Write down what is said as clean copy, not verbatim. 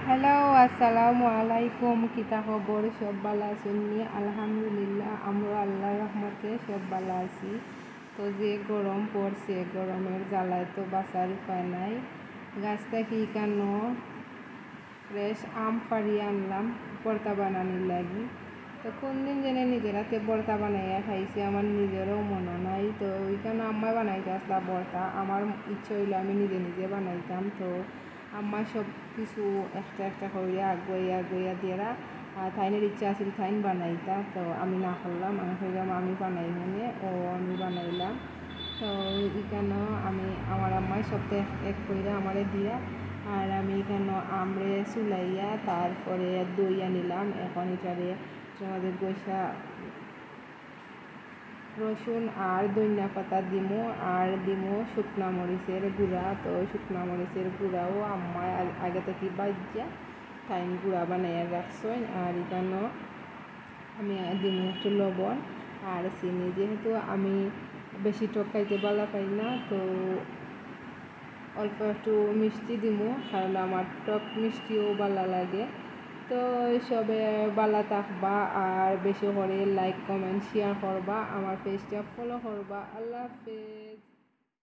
Hello, আসসালামু আলাইকুম। কিতা খবর? সব ভালো আছেননি? আলহামদুলিল্লাহ, আমরা আল্লাহর রহমতে সব ভালো আছি। তো যে গরম পড়ছে, গরমের জ্বালায় তো বাঁচার উপায় নাই। গাছ থেকে কেন ফ্রেশ আম পাড়িয়ে আনলাম ভর্তা বানানোর লাগি। তো কোন দিন জেনে নিজের হাতে ভর্তা বানাইয়া খাইছি, আমার নিজেরও মনে নাই। তো ওইখানে আম্মা বানাইতে আসলা ভর্তা, আমার ইচ্ছে হইলো আমি নিজে নিজে বানাইতাম। তো আম্মা সব কিছু একটা একটা করে আগুয়া দিয়েরা থাইনের ইচ্ছা আছিল থাইন বানাইতা। তো আমি না করলাম, আমি কইলাম আমি বানাই মানে আমি বানাইলাম। তো এখানে আমি আমার আম্মাই সপ্তাহে এক কইরা আমারে দিয়া, আর আমি এখানে আমরে চুলাইয়া তারপরে দই আনিলাম। এখন এটারে আমাদের বৈশা রসুন আর ধনিয়া পাতা দিমু, আর দিমু শুকনা মরিচের গুঁড়া। তো শুকনা মরিচের গুঁড়াও আম্মা আগে থেকে বাজিয়া টাইম গুঁড়া বানাইয়া রাখছেন। আর এখানেও আমি দিমু একটু লবণ আর চিনি, যেহেতু আমি বেশি টক খাইতে ভালো পাই না, তো অল্প একটু মিষ্টি দিমু, কারণ আমার টক মিষ্টিও ভালো লাগে। তো সবে ভালো থাকবা, আর বেশি করে লাইক কমেন্ট শেয়ার করবা, আমার পেজটা ফলো করবা। আল্লাহ হাফেজ।